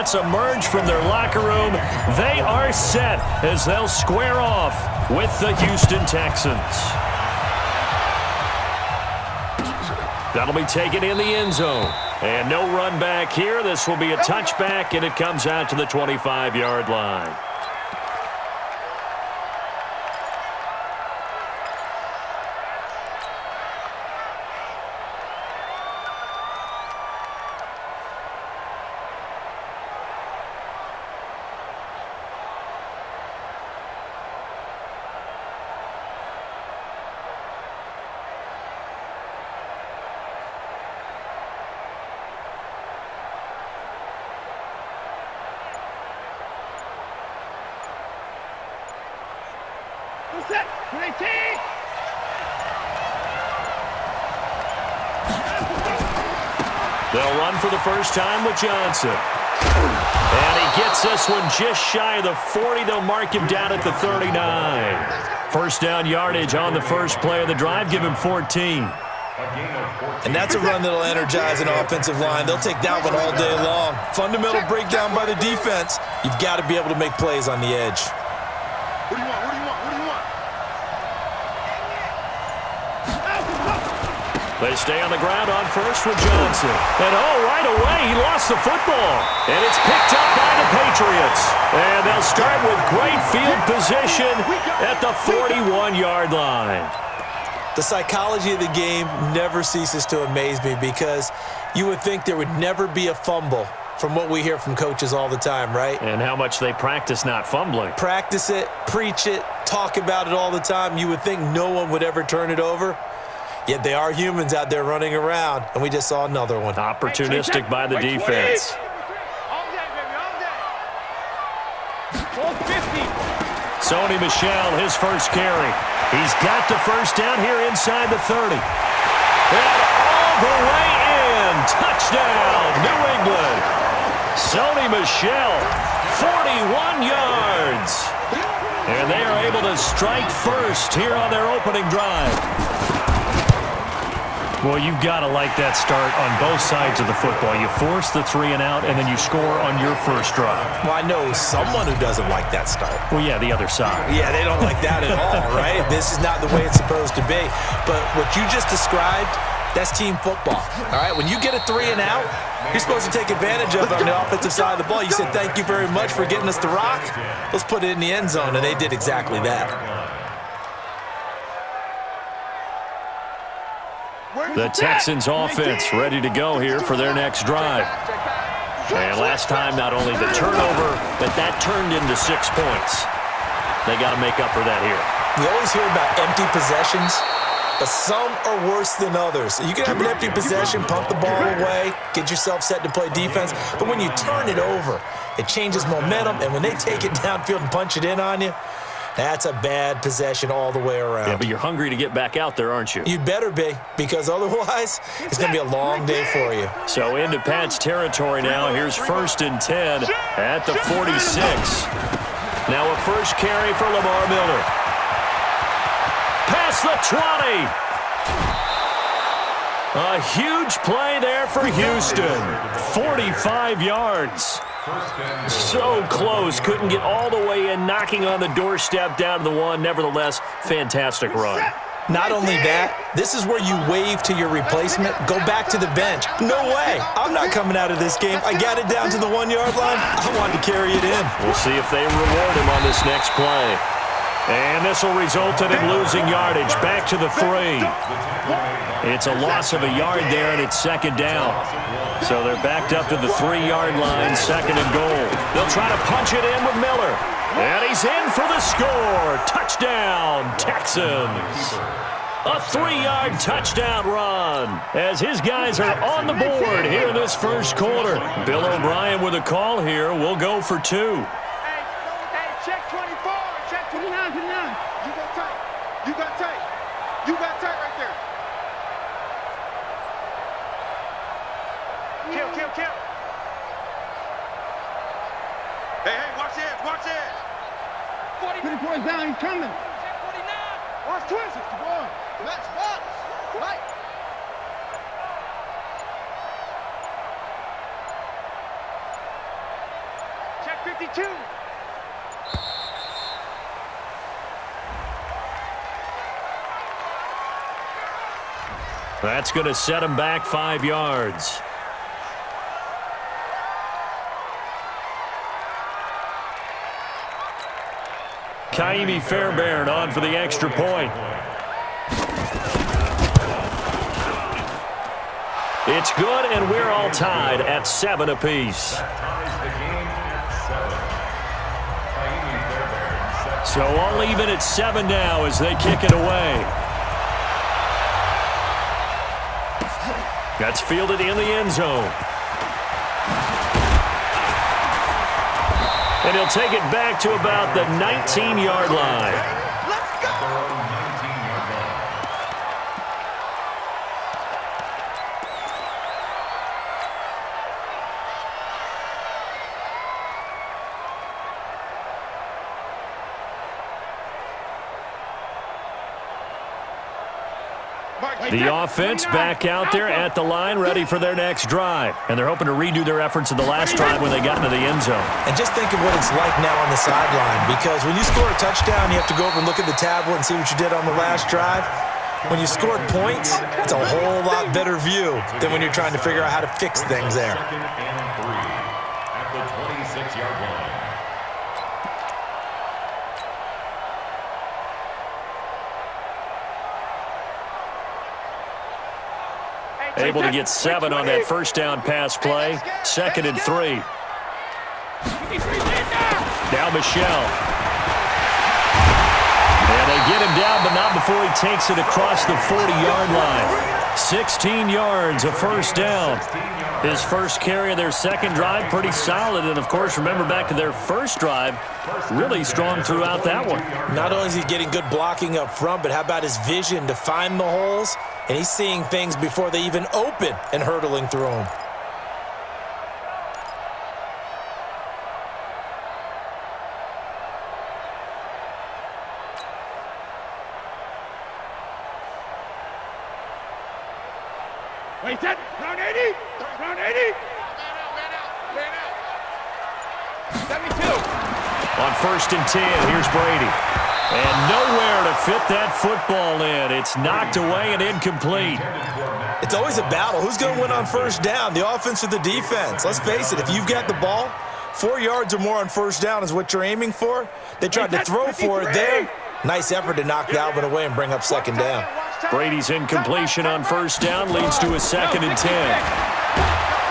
teammates emerge from their locker room. They are set as they'll square off with the Houston Texans. That'll be taken in the end zone. And no run back here. This will be a touchback, and it comes out to the 25-yard line. They'll run for the first time with Johnson. And he gets this one just shy of the 40. They'll mark him down at the 39. First down yardage on the first play of the drive. Give him 14. And that's a run that'll energize an offensive line. They'll take that one all day long. Fundamental breakdown by the defense. You've got to be able to make plays on the edge. What do you want? What do you want? What do you want? They stay on the ground on first with Johnson. And, right away, he lost the football. And it's picked up by the Patriots. And they'll start with great field position at the 41-yard line. The psychology of the game never ceases to amaze me because you would think there would never be a fumble from what we hear from coaches all the time, right? And how much they practice not fumbling. Practice it, preach it, talk about it all the time. You would think no one would ever turn it over. Yet they are humans out there running around, and we just saw another one. Opportunistic by the defense. Sony Michel, his first carry. He's got the first down here inside the 30. And all the way in. Touchdown, New England. Sony Michel, 41 yards. And they are able to strike first here on their opening drive. Well, you've got to like that start on both sides of the football. You force the 3 and out, and then you score on your first drive. Well, I know someone who doesn't like that start. Well, yeah, the other side. Yeah, they don't like that at all, right? This is not the way it's supposed to be. But what you just described, that's team football. All right, when you get a 3 and out, you're supposed to take advantage of it on the offensive side of the ball. You said, thank you very much for getting us the rock. Let's put it in the end zone, and they did exactly that. The Texans offense ready to go here for their next drive. And last time, not only the turnover, but that turned into 6 points. They got to make up for that here. We always hear about empty possessions, but some are worse than others. You can have an empty possession, pump the ball away, get yourself set to play defense, but when you turn it over, it changes momentum, and when they take it downfield and punch it in on you, that's a bad possession all the way around. Yeah, but you're hungry to get back out there, aren't you? You'd better be, because otherwise it's going to be a long day for you. So into Pat's territory now. Here's 1st and 10 at the 46. Now a first carry for Lamar Miller. Past the 20. A huge play there for Houston. 45 yards. So close, couldn't get all the way in, knocking on the doorstep down to the 1. Nevertheless, fantastic run. Not only that, this is where you wave to your replacement, go back to the bench. No way, I'm not coming out of this game. I got it down to the 1-yard line. I wanted to carry it in. We'll see if they reward him on this next play. And this will result in him losing yardage back to the 3. It's a loss of a yard there, and it's 2nd down. So they're backed up to the 3-yard line, 2nd and goal. They'll try to punch it in with Miller. And he's in for the score. Touchdown, Texans. A 3-yard touchdown run as his guys are on the board here in this first quarter. Bill O'Brien with a call here. We'll go for 2. Hey, check 24, check 29, 29. You got tight. You got tight. You got tight right there. Kill. Hey, watch this, watch this. 24 down, he's coming. Check 49. Watch 20, 61. Let's watch. Right. 52. That's going to set him back 5 yards. Kaimi Fairbairn on for the extra point. It's good, and we're all tied at 7 apiece. So all even at 7 now as they kick it away. That's fielded in the end zone. And he'll take it back to about the 19-yard line. The offense back out there at the line, ready for their next drive. And they're hoping to redo their efforts of the last drive when they got into the end zone. And just think of what it's like now on the sideline, because when you score a touchdown, you have to go over and look at the tablet and see what you did on the last drive. When you scored points, it's a whole lot better view than when you're trying to figure out how to fix things there. Second and 3 at the 26-yard line. Able to get 7 on that first down pass play. 2nd and 3. Now Michelle. And they get him down, but not before he takes it across the 40-yard line. 16 yards, a first down. His first carry of their second drive, pretty solid. And, of course, remember back to their first drive, really strong throughout that one. Not only is he getting good blocking up front, but how about his vision to find the holes? And he's seeing things before they even open and hurdling through them. Wait, set. Round 80. Round 80. 72. On 1st and 10, here's Brady. And nowhere to fit that football in. It's knocked away and incomplete. It's always a battle. Who's going to win on first down, the offense or the defense? Let's face it, if you've got the ball, 4 yards or more on first down is what you're aiming for. They tried to throw for it there. Nice effort to knock Dalvin away and bring up second down. Brady's incompletion on first down leads to a 2nd and 10.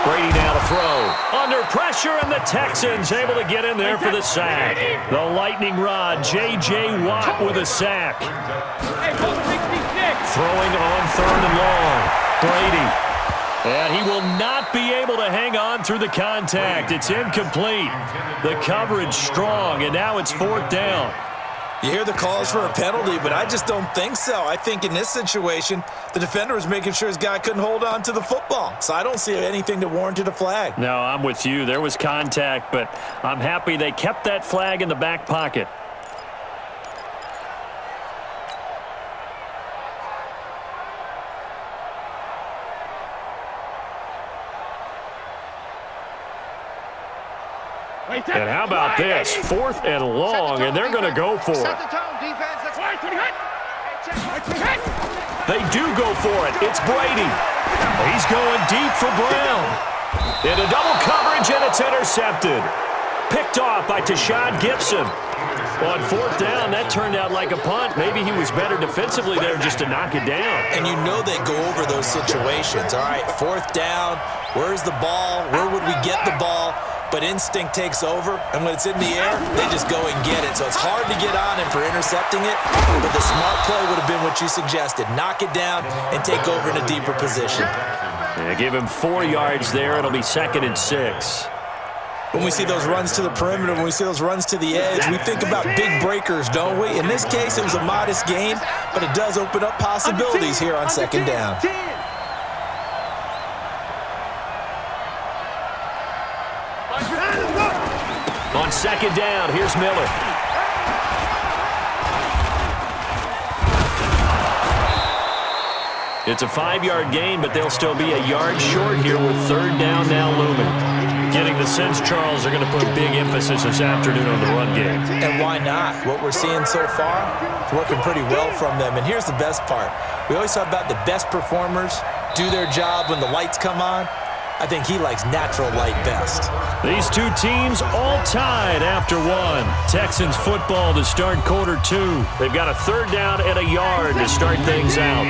Brady now to throw. Under pressure, and the Texans able to get in there for the sack. The lightning rod, J.J. Watt with a sack. Throwing on 3rd and long. Brady. And he will not be able to hang on through the contact. It's incomplete. The coverage strong, and now it's 4th down. You hear the calls for a penalty, but I just don't think so. I think in this situation, the defender was making sure his guy couldn't hold on to the football. So I don't see anything that warranted a flag. No, I'm with you. There was contact, but I'm happy they kept that flag in the back pocket. And how about this? 4th and long, and they're going to go for it. They do go for it. It's Brady. He's going deep for Brown. Into double coverage, and it's intercepted. Picked off by Tashad Gibson. On 4th down, that turned out like a punt. Maybe he was better defensively there just to knock it down. And you know they go over those situations. All right, 4th down. Where's the ball? Where would we get the ball? But instinct takes over, and when it's in the air, they just go and get it. So it's hard to get on him for intercepting it, but the smart play would have been what you suggested. Knock it down and take over in a deeper position. Yeah, give him 4 yards there. It'll be 2nd and 6. When we see those runs to the perimeter, when we see those runs to the edge, we think about big breakers, don't we? In this case, it was a modest gain, but it does open up possibilities here on 2nd down. On 2nd down, here's Miller. It's a 5-yard gain, but they'll still be a yard short here with 3rd down now looming. Getting the sense, Charles, are going to put big emphasis this afternoon on the run game. And why not? What we're seeing so far, it's working pretty well from them. And here's the best part. We always talk about the best performers do their job when the lights come on. I think he likes natural light best. These two teams all tied after one. Texans football to start quarter two. They've got a third down and a yard to start things out.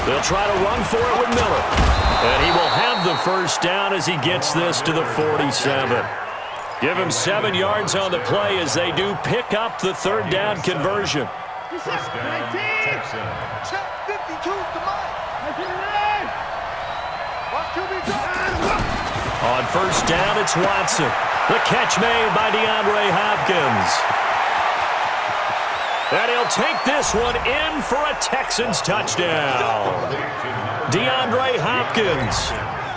They'll try to run for it with Miller. And he will have the first down as he gets this to the 47. Give him 7 yards on the play as they do pick up the third down conversion. Check 52 to Mike. On first down, it's Watson. The catch made by DeAndre Hopkins. And he'll take this one in for a Texans touchdown. DeAndre Hopkins,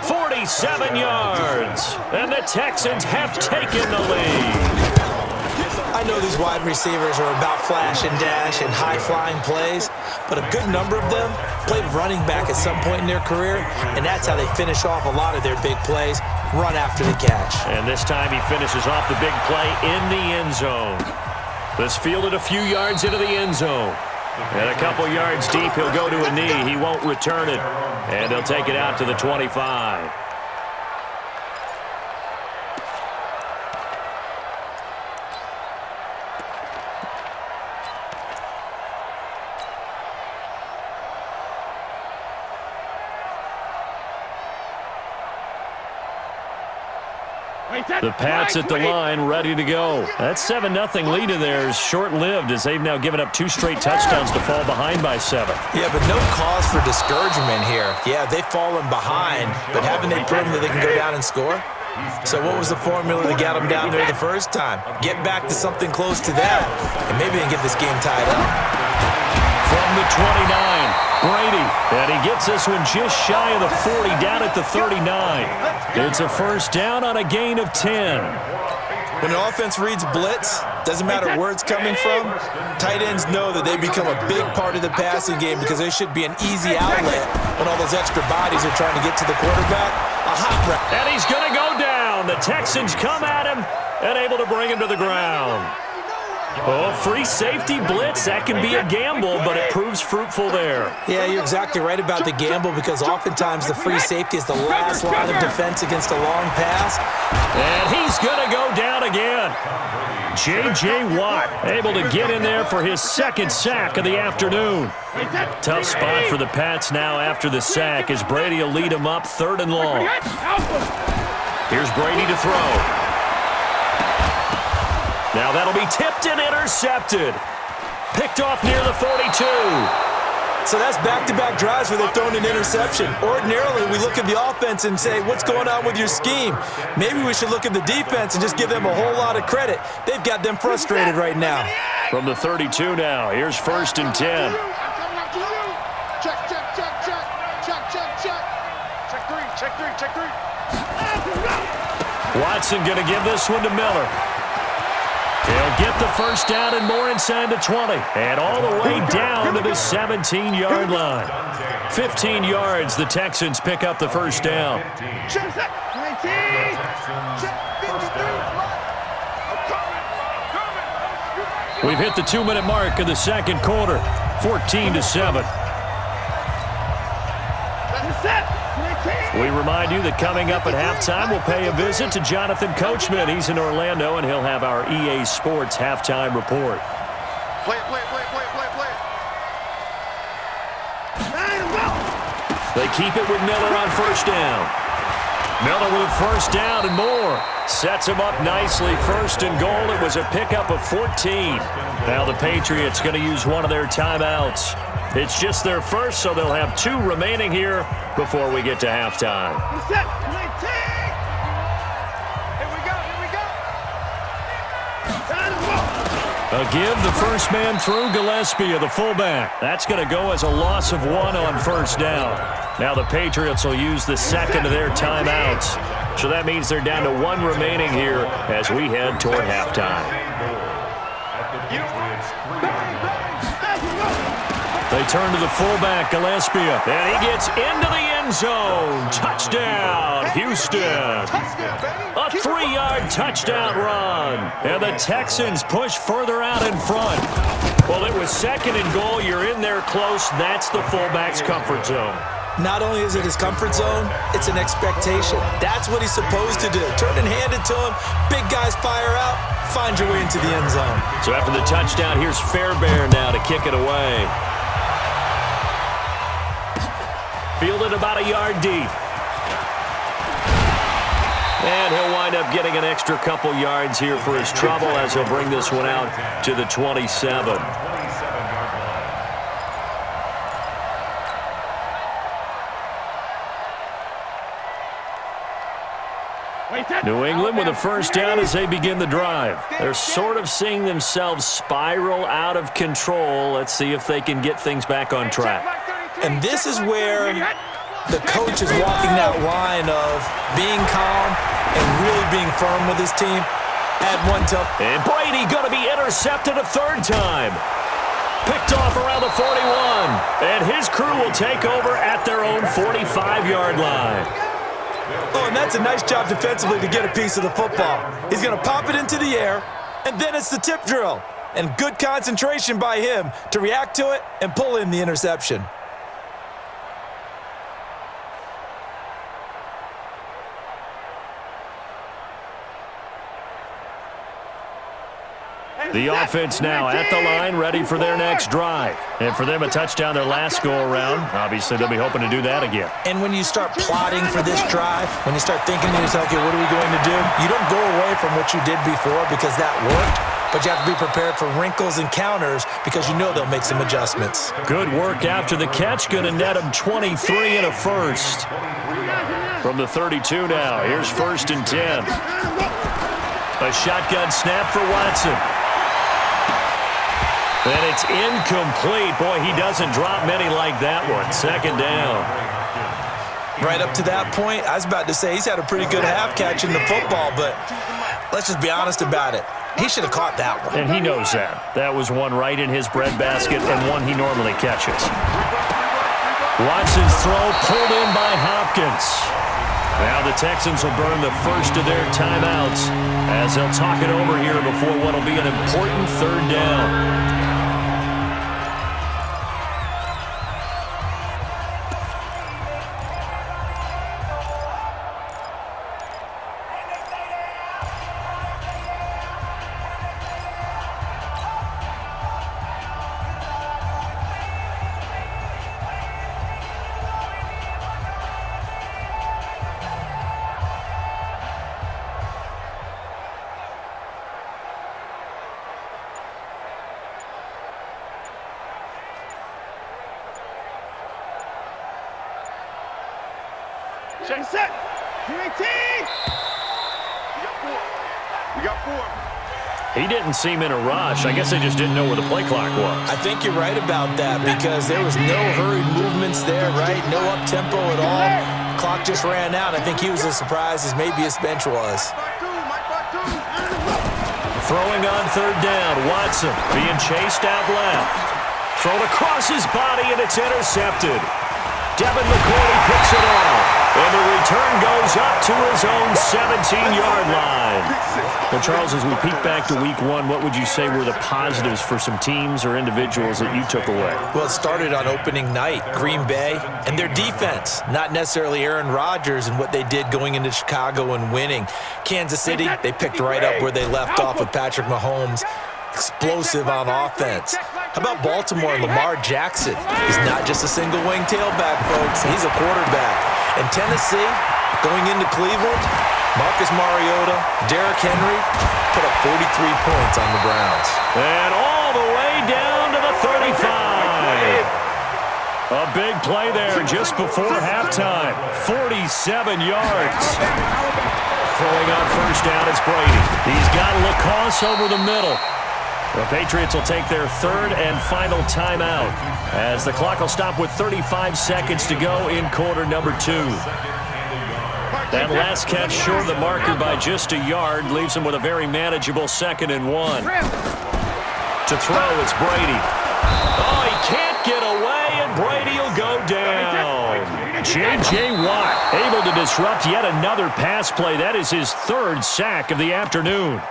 47 yards. And the Texans have taken the lead. I know these wide receivers are about flash and dash and high-flying plays, but a good number of them played running back at some point in their career, and that's how they finish off a lot of their big plays, run after the catch. And this time he finishes off the big play in the end zone. This fielded a few yards into the end zone. And a couple yards deep, he'll go to a knee. He won't return it. And they'll take it out to the 25. The Pats at the line, ready to go. That 7-0 lead in there is short-lived as they've now given up 2 straight touchdowns to fall behind by 7. Yeah, but no cause for discouragement here. Yeah, they've fallen behind, but haven't they proven that they can go down and score? So what was the formula that got them down there the first time? Get back to something close to that, and maybe they can get this game tied up. From the 29. Brady, and he gets this one just shy of the 40, down at the 39. It's a first down on a gain of 10. When an offense reads blitz, doesn't matter where it's coming from, tight ends know that they become a big part of the passing game because there should be an easy outlet when all those extra bodies are trying to get to the quarterback. A hot route. And he's going to go down. The Texans come at him and able to bring him to the ground. Oh, free safety blitz, that can be a gamble, but it proves fruitful there. Yeah, you're exactly right about the gamble because oftentimes the free safety is the last line of defense against a long pass. And he's going to go down again. J.J. Watt able to get in there for his second sack of the afternoon. Tough spot for the Pats now after the sack as Brady will lead him up 3rd and long. Here's Brady to throw. Now that'll be tipped and intercepted. Picked off near the 42. So that's back-to-back drives where they've thrown an interception. Ordinarily, we look at the offense and say, what's going on with your scheme? Maybe we should look at the defense and just give them a whole lot of credit. They've got them frustrated right now. From the 32 now, here's 1st and 10. Check, check, check, check. Check, check, check. Check 3, check 3. Watson going to give this one to Miller. He'll get the first down and more inside the 20. And all the way down to the 17-yard line. 15 yards, the Texans pick up the first down. Check 19. Check 53. We've hit the 2-minute mark of the second quarter. 14-7. We remind you that coming up at halftime, we'll pay a visit to Jonathan Coachman. He's in Orlando, and he'll have our EA Sports halftime report. Play it. They keep it with Miller on first down. Miller with first down and more. Sets him up nicely. 1st and goal. It was a pickup of 14. Now the Patriots going to use one of their timeouts. It's just their first, so they'll have 2 remaining here before we get to halftime. Here we go. A give, the first man through, Gillespie, the fullback. That's going to go as a loss of 1 on first down. Now the Patriots will use the second of their timeouts. So that means they're down to 1 remaining here as we head toward halftime. They turn to the fullback, Gillespie, and he gets into the end zone. Touchdown, Houston. A 3-yard touchdown run. And the Texans push further out in front. Well, it was 2nd and goal. You're in there close. That's the fullback's comfort zone. Not only is it his comfort zone, it's an expectation. That's what he's supposed to do. Turn and hand it to him. Big guys fire out. Find your way into the end zone. So after the touchdown, here's Fairbairn now to kick it away. Fielded about a yard deep. And he'll wind up getting an extra couple yards here for his trouble as he'll bring this one out to the 27. New England with a first down as they begin the drive. They're sort of seeing themselves spiral out of control. Let's see if they can get things back on track. And this is where the coach is walking that line of being calm and really being firm with his team. And Brady going to be intercepted a 3rd time. Picked off around the 41. And his crew will take over at their own 45-yard line. Oh, and that's a nice job defensively to get a piece of the football. He's going to pop it into the air, and then it's the tip drill. And good concentration by him to react to it and pull in the interception. The offense now at the line, ready for their next drive. And for them, a touchdown their last go-around. Obviously, they'll be hoping to do that again. And when you start plotting for this drive, when you start thinking to yourself, okay, what are we going to do? You don't go away from what you did before because that worked, but you have to be prepared for wrinkles and counters because you know they'll make some adjustments. Good work after the catch. Going to net him 23 and a first. From the 32 now, here's 1st and 10. A shotgun snap for Watson. And it's incomplete. Boy, he doesn't drop many like that one. 2nd down. Right up to that point, I was about to say he's had a pretty good half catching the football, but let's just be honest about it. He should have caught that one. And he knows that. That was one right in his breadbasket and one he normally catches. Watson's throw pulled in by Hopkins. Now the Texans will burn the first of their timeouts as they'll talk it over here before what will be an important 3rd down. Shake set. 218. We got 4. He didn't seem in a rush. I guess they just didn't know where the play clock was. I think you're right about that because there was no hurried movements there, right? No up-tempo at all. Clock just ran out. I think he was as surprised as maybe his bench was. Throwing on 3rd down. Watson being chased out left. Thrown across his body, and it's intercepted. Devin McCourty picks it off. And the return goes up to his own 17-yard line. Well, Charles, as we peek back to week 1, what would you say were the positives for some teams or individuals that you took away? Well, it started on opening night, Green Bay, and their defense, not necessarily Aaron Rodgers and what they did going into Chicago and winning. Kansas City, they picked right up where they left off with Patrick Mahomes. Explosive on offense. How about Baltimore and Lamar Jackson? He's not just a single-wing tailback, folks. He's a quarterback. And Tennessee, going into Cleveland, Marcus Mariota, Derrick Henry put up 43 points on the Browns. And all the way down to the 35. A big play there just before halftime. 47 yards. Throwing on 1st down is Brady. He's got LaCosse over the middle. The Patriots will take their 3rd and final timeout as the clock will stop with 35 seconds to go in quarter number 2. That last catch short of the marker by just a yard leaves them with a very manageable 2nd and 1. To throw, it's Brady. Oh, he can't get away, and Brady will go down. J.J. Watt able to disrupt yet another pass play. That is his third sack of the afternoon.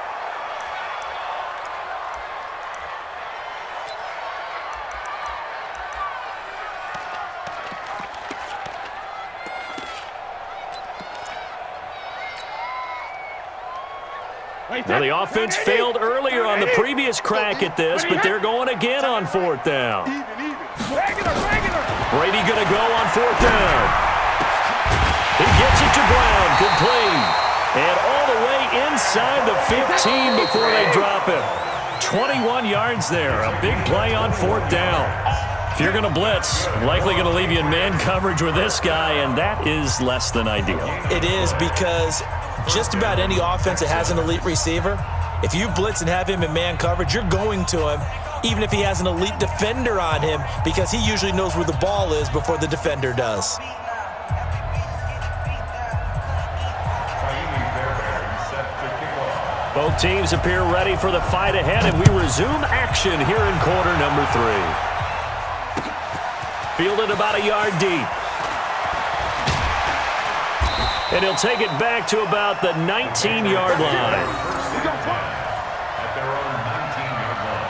Now, the offense failed earlier on the previous crack at this, but they're going again on fourth down. Brady going to go on fourth down. He gets it to Brown, complete. And all the way inside the 15 before they drop him. 21 yards there, a big play on fourth down. If you're going to blitz, likely going to leave you in man coverage with this guy, and that is less than ideal. It is, because just about any offense that has an elite receiver, if you blitz and have him in man coverage, you're going to him, even if he has an elite defender on him, because he usually knows where the ball is before the defender does. Both teams appear ready for the fight ahead, and we resume action here in quarter number 3. Fielded about a yard deep. And he'll take it back to about the 19-yard line. At their own 19-yard line.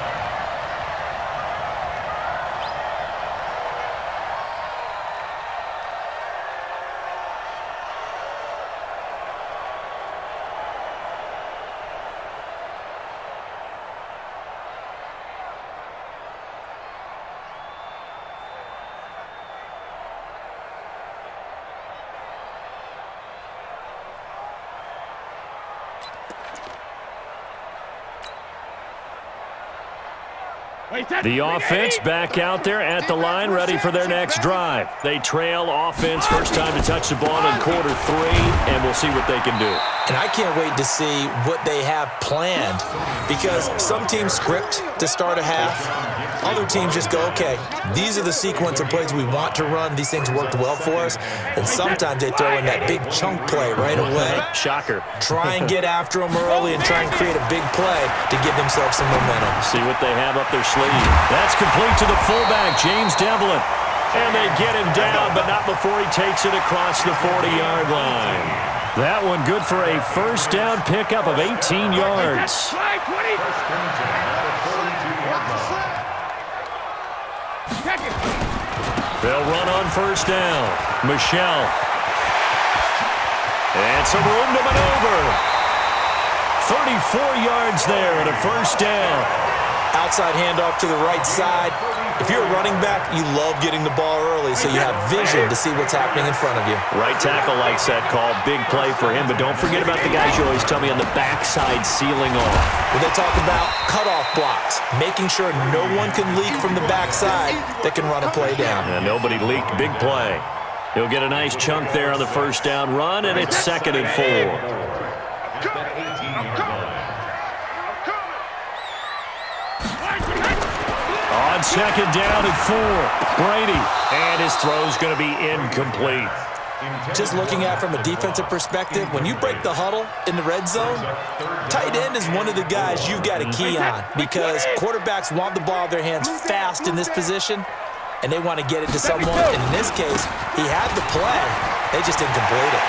The offense back out there at the line, ready for their next drive. They trail offense, first time to touch the ball in quarter 3, and we'll see what they can do. And I can't wait to see what they have planned, because some teams script to start a half. Other teams just go, okay, these are the sequence of plays we want to run. These things worked well for us. And sometimes they throw in that big chunk play right away. Shocker. Try and get after them early and try and create a big play to give themselves some momentum. See what they have up their sleeve. That's complete to the fullback, James Devlin. And they get him down, but not before he takes it across the 40-yard line. That one good for a first down pickup of 18 yards. They'll run on first down. Michelle. And some room to maneuver. 34 yards there and a first down. Outside handoff to the right side. If you're a running back, you love getting the ball early so you have vision to see what's happening in front of you. Right tackle likes that call. Big play for him, but don't forget about the guys you always tell me on the backside sealing off. When they talk about cutoff blocks, making sure no one can leak from the backside that can run a play down. And nobody leaked. Big play. He'll get a nice chunk there on the first down run, and it's 2nd and 4. On second down and 4, Brady, and his throw's going to be incomplete. Just looking at it from a defensive perspective, when you break the huddle in the red zone, tight end is one of the guys you've got to key on, because quarterbacks want the ball in their hands fast in this position, and they want to get it to someone. And in this case, he had the play. They just didn't complete it.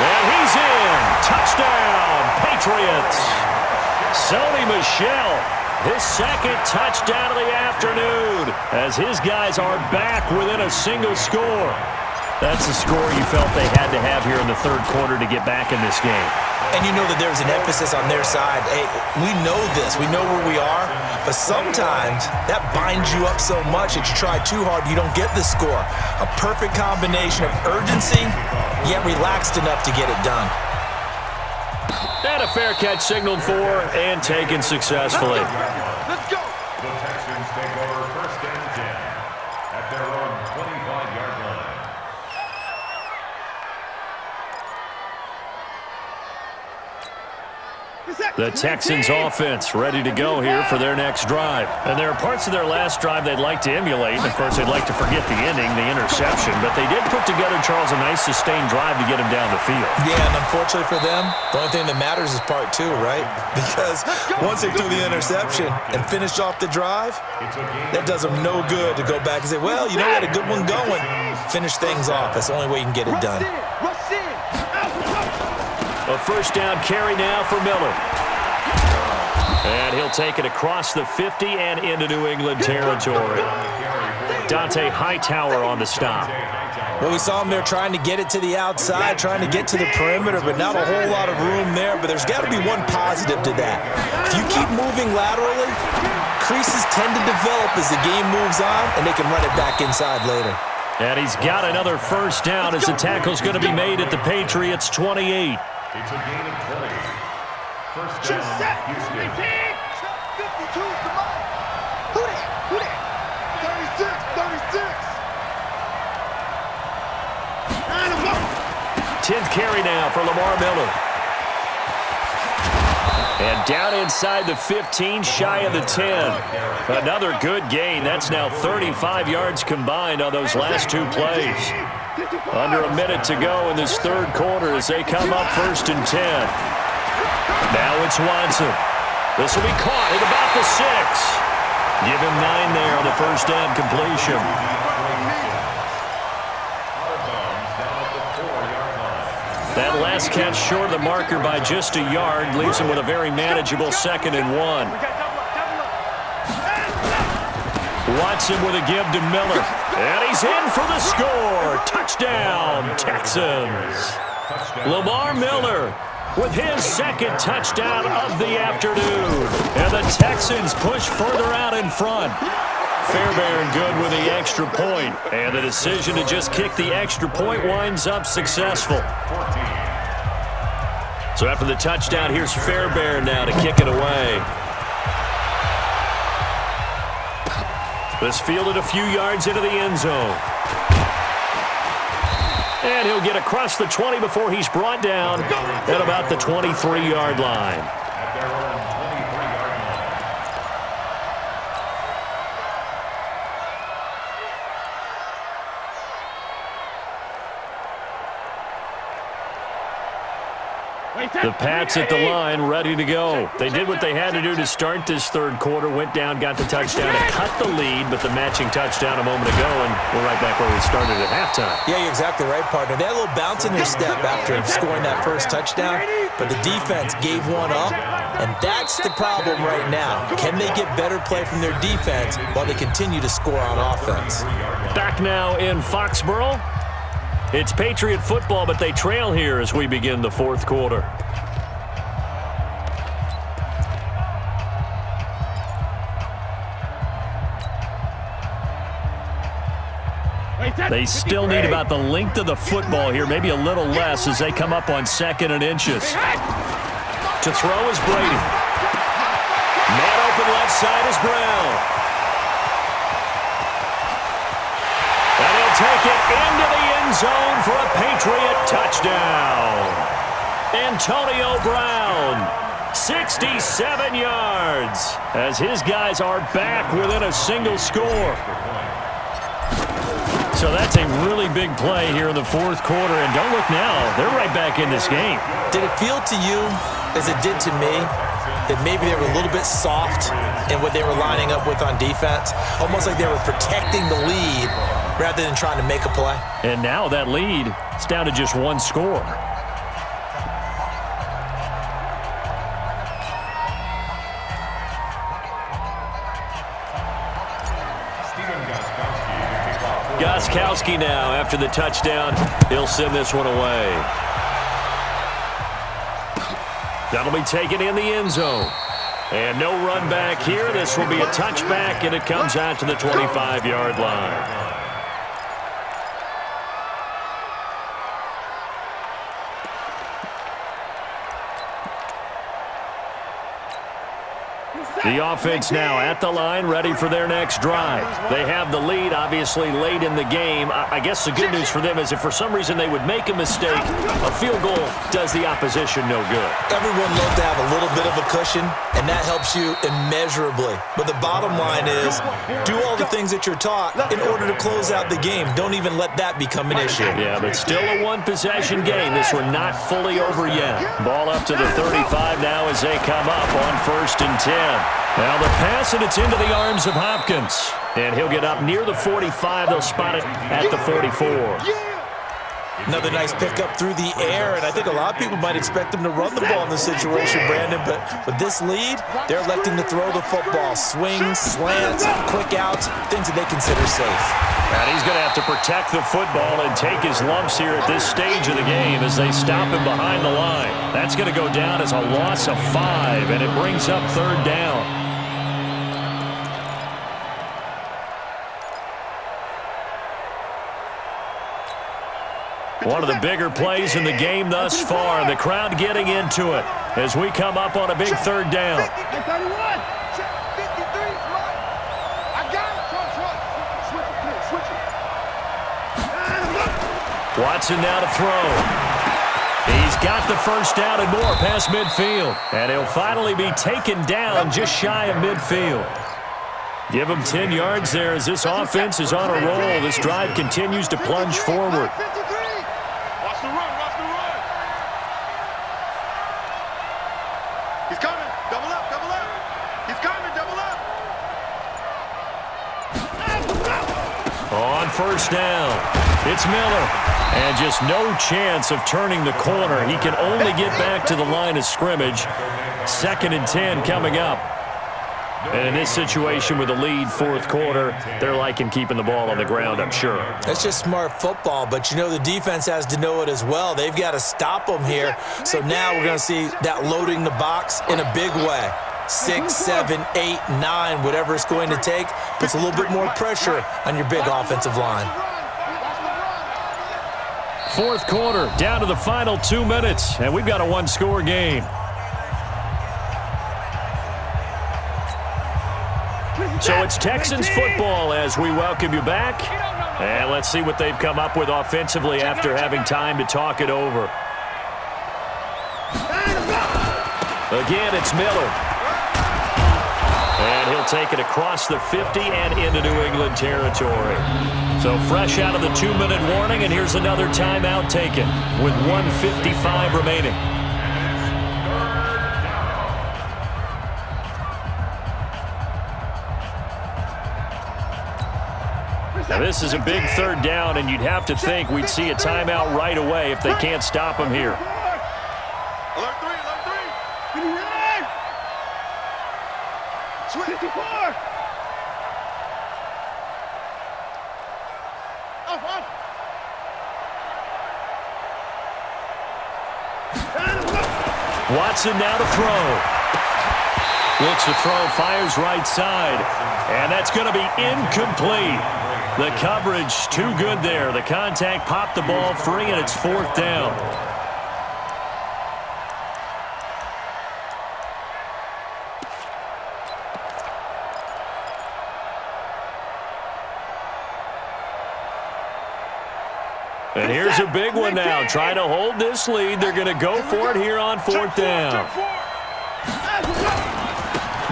And he's in. Touchdown, Patriots. Sony Michel. His second touchdown of the afternoon, as his guys are back within a single score. That's the score you felt they had to have here in the third quarter to get back in this game. And you know that there's an emphasis on their side. Hey, we know this. We know where we are. But sometimes that binds you up so much that you try too hard, you don't get the score. A perfect combination of urgency, yet relaxed enough to get it done. And a fair catch signaled for and taken successfully. Let's go. The Texans take over first and 10 at their own 25-yard line. Reset. The Texans offense ready to go here for their next drive. And there are parts of their last drive they'd like to emulate. And, of course, they'd like to forget the ending, the interception. But they did put together, Charles, a nice sustained drive to get him down the field. Yeah, and unfortunately for them, the only thing that matters is part two, right? Because once they threw the interception and finished off the drive, that does them no good to go back and say, well, you know, we had a good one going. Finish things off. That's the only way you can get it done. A first down carry now for Miller. And he'll take it across the 50 and into New England territory. Dante Hightower on the stop. Well, we saw him there trying to get it to the outside, trying to get to the perimeter, but not a whole lot of room there. But there's got to be one positive to that. If you keep moving laterally, creases tend to develop as the game moves on, and they can run it back inside later. And he's got another first down as the tackle's going to be made at the Patriots' 28. It's a gain of 20. First down, Houston. 52, come on. Who that? 36. Line him up. 10th carry now for Lamar Miller. And down inside the 15, shy of the 10. Another good gain. That's now 35 yards combined on those last two plays. Under a minute to go in this third quarter as they come up 1st and 10. Now it's Watson. This will be caught at about the 6. Give him 9 there on the first down completion. That last catch short of the marker by just a yard leaves him with a very manageable 2nd and 1. Watson with a give to Miller. And he's in for the score. Touchdown, Texans. Lamar Miller with his 2nd touchdown of the afternoon. And the Texans push further out in front. Fairbairn good with the extra point. And the decision to just kick the extra point winds up successful. So after the touchdown, here's Fairbairn now to kick it away. This fielded a few yards into the end zone. And he'll get across the 20 before he's brought down at about the 23-yard line. At their own 23-yard line. The Pats at the line, ready to go. They did what they had to do to start this third quarter, went down, got the touchdown to cut the lead, but the matching touchdown a moment ago, and we're right back where we started at halftime. Yeah, you're exactly right, partner. They had a little bounce in their step after scoring that first touchdown, but the defense gave one up, and that's the problem right now. Can they get better play from their defense while they continue to score on offense? Back now in Foxborough. It's Patriot football, but they trail here as we begin the fourth quarter. They still need about the length of the football here, maybe a little less as they come up on 2nd and inches. To throw is Brady. Man open left side is Brown. And he'll take it into the end zone for a Patriot touchdown. Antonio Brown, 67 yards, as his guys are back within a single score. So that's a really big play here in the fourth quarter, and don't look now, they're right back in this game. Did it feel to you, as it did to me, that maybe they were a little bit soft in what they were lining up with on defense? Almost like they were protecting the lead rather than trying to make a play. And now that lead is down to just one score. Gostkowski now after the touchdown. He'll send this one away. That'll be taken in the end zone. And no run back here. This will be a touchback, and it comes out to the 25-yard line. The offense now at the line, ready for their next drive. They have the lead, obviously, late in the game. I guess the good news for them is if for some reason they would make a mistake, a field goal does the opposition no good. Everyone loves to have a little bit of a cushion, and that helps you immeasurably. But the bottom line is, do all the things that you're taught in order to close out the game. Don't even let that become an issue. Yeah, but still a one-possession game. This one not fully over yet. Ball up to the 35 now as they come up on 1st and 10. Now the pass, and it's into the arms of Hopkins. And he'll get up near the 45. They'll spot it at the 44. Another nice pickup through the air, and I think a lot of people might expect him to run the ball in this situation, Brandon, but with this lead, they're electing to throw the football. Swings, slants, quick outs, things that they consider safe. And he's going to have to protect the football and take his lumps here at this stage of the game as they stop him behind the line. That's going to go down as a loss of 5, and it brings up 3rd down. One of the bigger plays in the game thus far, and the crowd getting into it as we come up on a big 3rd down. Watson now to throw. He's got the 1st down and more past midfield, and he'll finally be taken down just shy of midfield. Give him 10 yards there as this offense is on a roll. This drive continues to plunge forward. Watch the run, watch the run. He's coming. Double up, double up. He's coming, double up. On 1st down, it's Miller. And just no chance of turning the corner. He can only get back to the line of scrimmage. 2nd and 10 coming up. And in this situation with the lead, 4th quarter, they're liking keeping the ball on the ground, I'm sure. That's just smart football, but you know the defense has to know it as well. They've got to stop them here. So now we're going to see that loading the box in a big way. 6, 7, 8, 9, whatever it's going to take, puts a little bit more pressure on your big offensive line. 4th quarter, down to the final 2 minutes, and we've got a 1-score game. So it's Texans football as we welcome you back. And let's see what they've come up with offensively after having time to talk it over. Again, it's Miller. And he'll take it across the 50 and into New England territory. So fresh out of the 2-minute warning, and here's another timeout taken with 1:55 remaining. Now this is a big 3rd down, and you'd have to think we'd see a timeout right away if they can't stop him here. Alert 3, alert 3. Switch. 54. Off. Watson now to throw. Looks to throw, fires right side, and that's going to be incomplete. The coverage too good there. The contact popped the ball free, and it's 4th down. And here's a big one now. Trying to hold this lead. They're going to go for it here on 4th down.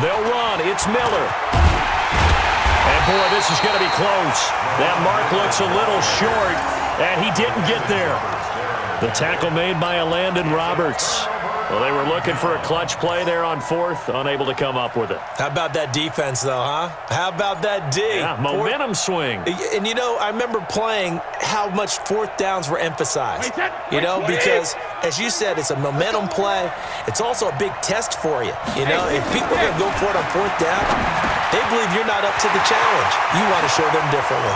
They'll run. It's Miller. And, boy, this is going to be close. That mark looks a little short, and he didn't get there. The tackle made by Landon Roberts. Well, they were looking for a clutch play there on 4th, unable to come up with it. How about that defense, though, huh? How about that D? Yeah, momentum swing. And, you know, I remember playing how much 4th downs were emphasized. You know, because, as you said, it's a momentum play. It's also a big test for you. You know, if people are going to go for it on 4th down, they believe you're not up to the challenge. You want to show them differently.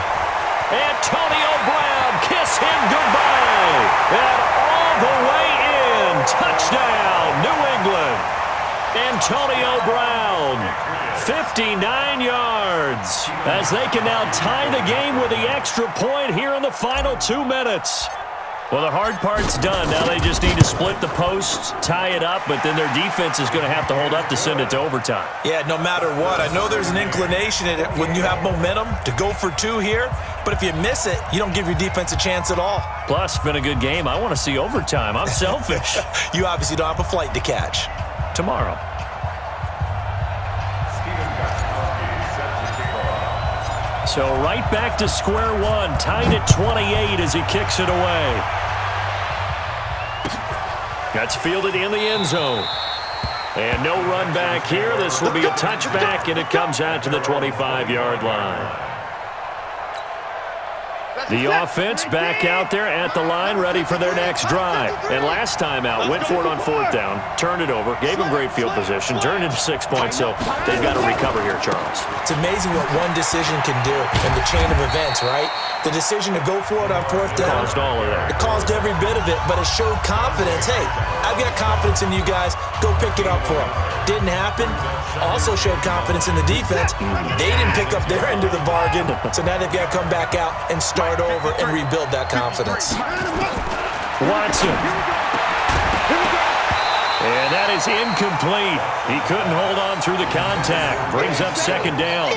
Antonio Brown, kiss him goodbye. And all the way in. Touchdown, New England. Antonio Brown, 59 yards, as they can now tie the game with the extra point here in the final 2 minutes. Well, the hard part's done. Now they just need to split the posts, tie it up, but then their defense is going to have to hold up to send it to overtime. Yeah, no matter what. I know there's an inclination in it when you have momentum to go for two here, but if you miss it, you don't give your defense a chance at all. Plus, it's been a good game. I want to see overtime. I'm selfish. You obviously don't have a flight to catch. Tomorrow. So right back to square one, tied at 28 as he kicks it away. That's fielded in the end zone. And no run back here. This will be a touchback, and it comes out to the 25-yard line. The offense back out there at the line, ready for their next drive. And last time out, went for it on fourth down, turned it over, gave them great field position, turned into 6 points, so they've got to recover here, Charles. It's amazing what one decision can do in the chain of events, right? The decision to go for it on fourth down. Caused all of that. It caused every bit of it, but it showed confidence. Hey, I've got confidence in you guys. Go pick it up for them. Didn't happen. Also showed confidence in the defense. They didn't pick up their end of the bargain, so now they've got to come back out and start over and rebuild that confidence. Watson. And that is incomplete. He couldn't hold on through the contact. Brings up second down.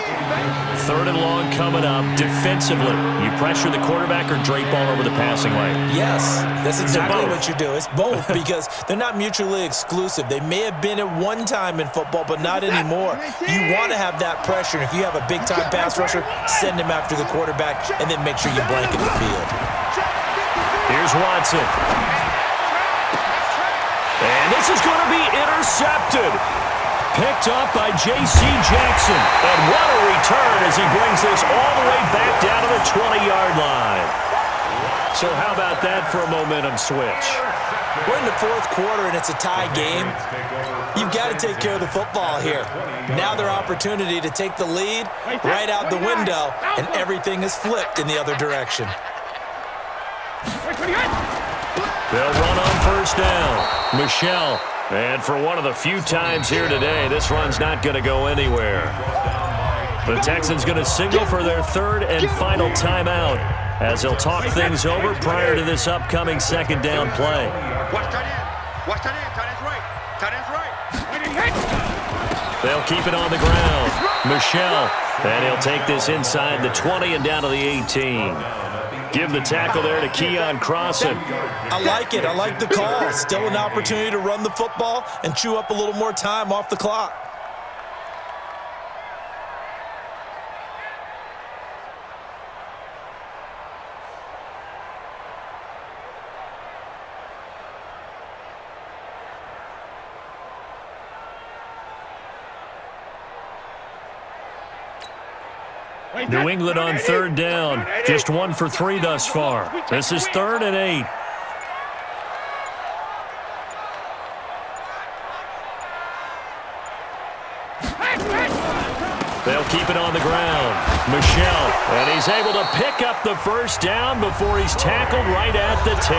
Third and long coming up. Defensively, you pressure the quarterback or drape all over the passing lane? Yes, that's exactly what you do. It's both because they're not mutually exclusive. They may have been at one time in football, but not anymore. You want to have that pressure. And if you have a big-time pass rusher, send him after the quarterback and then make sure you blanket the field. Here's Watson. And this is going to be intercepted. Picked up by J.C. Jackson. And what a return as he brings this all the way back down to the 20-yard line. So how about that for a momentum switch? We're in the fourth quarter, and it's a tie game. You've got to take care of the football here. Now their opportunity to take the lead right out the window, and everything is flipped in the other direction. They'll run on first down. Michelle. And for one of the few times here today, this run's not going to go anywhere. The Texans going to signal for their third and final timeout as they'll talk things over prior to this upcoming second down play. Watch tight end. Watch tight end. Tight end's right. Tight end's right. They'll keep it on the ground. Michelle. And he'll take this inside the 20 and down to the 18. Give the tackle there to Keon Crossan. I like it. I like the call. Still an opportunity to run the football and chew up a little more time off the clock. New England on third down. Just 1 for 3 thus far. This is 3rd and 8. They'll keep it on the ground. Michelle, and he's able to pick up the first down before he's tackled right at the 10.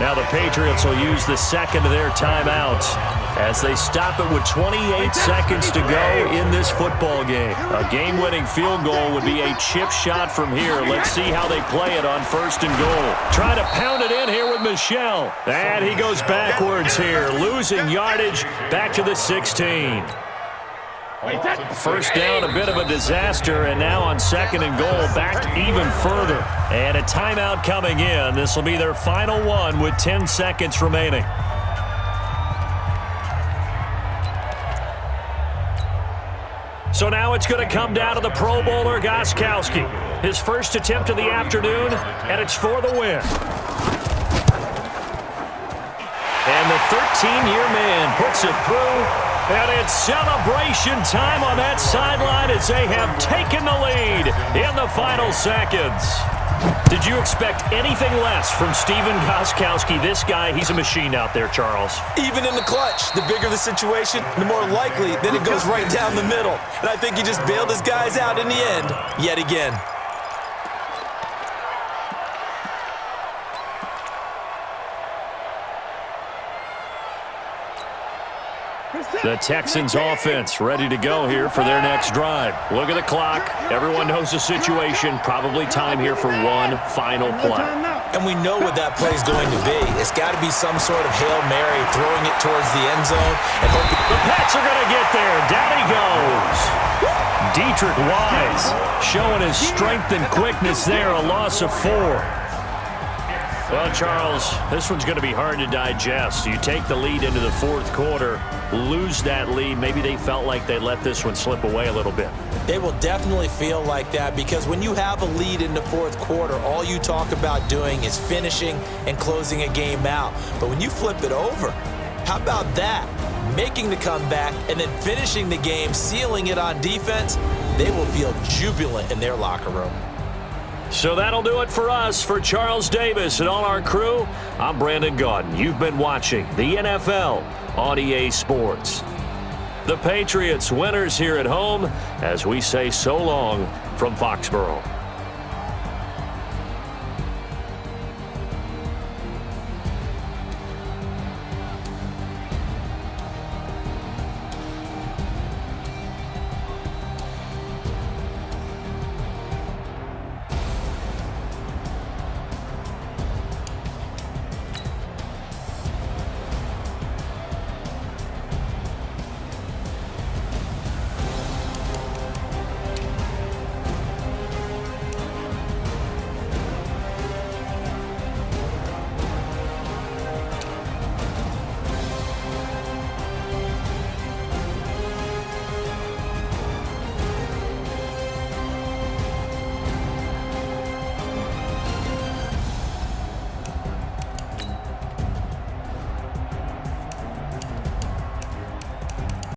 Now the Patriots will use the second of their timeouts as they stop it with 28 seconds to go in this football game. A game-winning field goal would be a chip shot from here. Let's see how they play it on first and goal. Trying to pound it in here with Michelle. And he goes backwards here, losing yardage back to the 16. First down, a bit of a disaster, and now on second and goal, back even further. And a timeout coming in. This will be their final one with 10 seconds remaining. So now it's going to come down to the Pro Bowler, Gostkowski. His first attempt of the afternoon, and it's for the win. And the 13-year man puts it through. And it's celebration time on that sideline as they have taken the lead in the final seconds. Did you expect anything less from Stephen Gostkowski? This guy, he's a machine out there, Charles. Even in the clutch, the bigger the situation, the more likely that it goes right down the middle. And I think he just bailed his guys out in the end, yet again. The Texans offense ready to go here for their next drive. Look at the clock. Everyone knows the situation. Probably time here for one final play. And we know what that play is going to be. It's got to be some sort of Hail Mary, throwing it towards the end zone and hoping. The Pats are going to get there. Down he goes. Dietrich Wise showing his strength and quickness there. A loss of 4. Well, Charles, this one's going to be hard to digest. You take the lead into the fourth quarter, lose that lead. Maybe they felt like they let this one slip away a little bit. They will definitely feel like that because when you have a lead in the fourth quarter, all you talk about doing is finishing and closing a game out. But when you flip it over, how about that? Making the comeback and then finishing the game, sealing it on defense, they will feel jubilant in their locker room. So that'll do it for us. For Charles Davis and all our crew, I'm Brandon Gaudin. You've been watching the NFL on EA Sports. The Patriots winners here at home as we say so long from Foxborough.